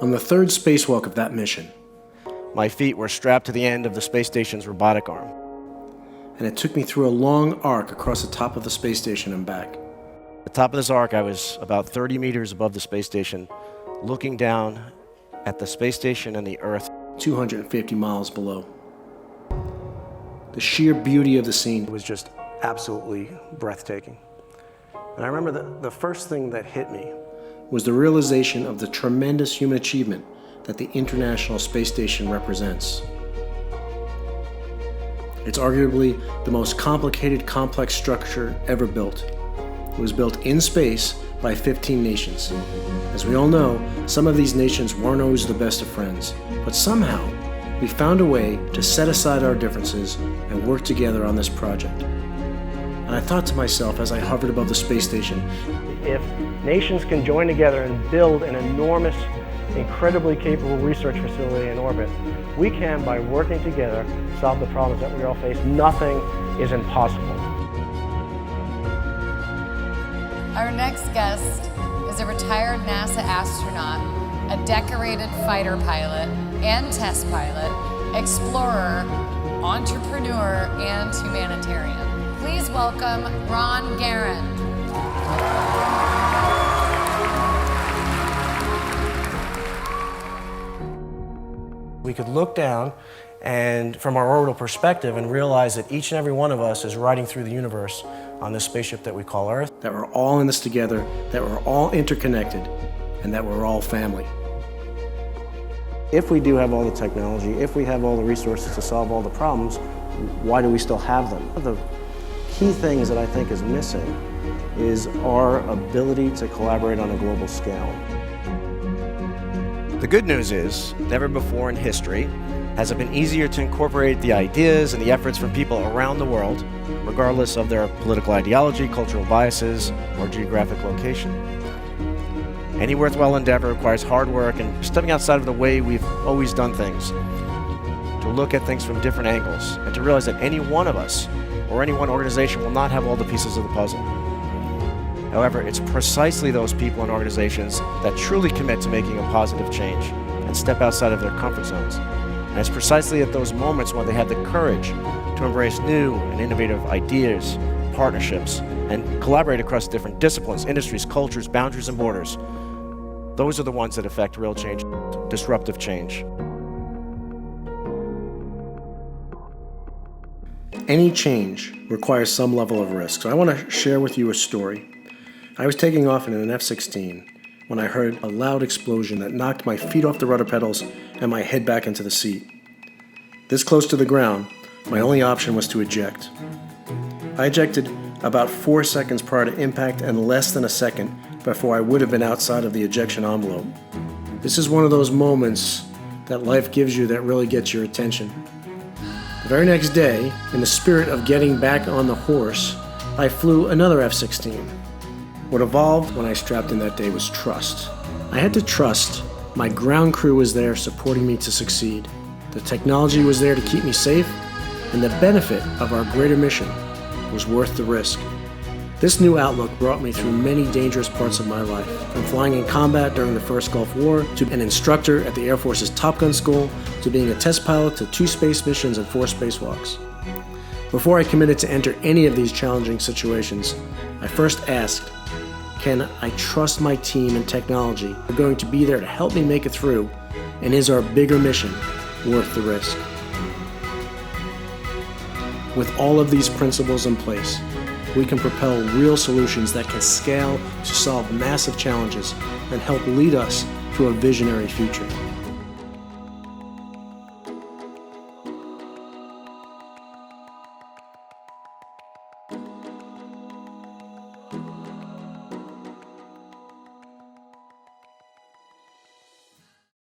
On the third spacewalk of that mission, my feet were strapped to the end of the space station's robotic arm. And it took me through a long arc across the top of the space station and back. At the top of this arc, I was about 30 meters above the space station, looking down at the space station and the Earth 250 miles below. The sheer beauty of the scene was just absolutely breathtaking. And I remember the first thing that hit me was the realization of the tremendous human achievement that the International Space Station represents. It's arguably the most complicated, complex structure ever built. It was built in space by 15 nations. As we all know, some of these nations weren't always the best of friends, but somehow we found a way to set aside our differences and work together on this project. And I thought to myself as I hovered above the space station, if nations can join together and build an enormous, incredibly capable research facility in orbit, we can, by working together, solve the problems that we all face. Nothing is impossible. Our next guest is a retired NASA astronaut, a decorated fighter pilot and test pilot, explorer, entrepreneur, and humanitarian. Please welcome Ron Garan. We could look down and from our orbital perspective and realize that each and every one of us is riding through the universe on this spaceship that we call Earth, that we're all in this together, that we're all interconnected, and that we're all family. If we do have all the technology, if we have all the resources to solve all the problems, why do we still have them? The key things that I think is missing is our ability to collaborate on a global scale. The good news is, never before in history has it been easier to incorporate the ideas and the efforts from people around the world, regardless of their political ideology, cultural biases, or geographic location. Any worthwhile endeavor requires hard work and stepping outside of the way we've always done things, to look at things from different angles, and to realize that any one of us or any one organization will not have all the pieces of the puzzle. However, it's precisely those people and organizations that truly commit to making a positive change and step outside of their comfort zones. And it's precisely at those moments when they have the courage to embrace new and innovative ideas, partnerships, and collaborate across different disciplines, industries, cultures, boundaries, and borders. Those are the ones that affect real change, disruptive change. Any change requires some level of risk. So I want to share with you a story. I was taking off in an F-16 when I heard a loud explosion that knocked my feet off the rudder pedals and my head back into the seat. This close to the ground, my only option was to eject. I ejected about 4 seconds prior to impact and less than a second before I would have been outside of the ejection envelope. This is one of those moments that life gives you that really gets your attention. The very next day, in the spirit of getting back on the horse, I flew another F-16. What evolved when I strapped in that day was trust. I had to trust my ground crew was there supporting me to succeed. The technology was there to keep me safe, and the benefit of our greater mission was worth the risk. This new outlook brought me through many dangerous parts of my life, from flying in combat during the first Gulf War, to an instructor at the Air Force's Top Gun school, to being a test pilot, to 2 space missions and 4 spacewalks. Before I committed to enter any of these challenging situations, I first asked, can I trust my team and technology are going to be there to help me make it through, and is our bigger mission worth the risk? With all of these principles in place, we can propel real solutions that can scale to solve massive challenges and help lead us to a visionary future.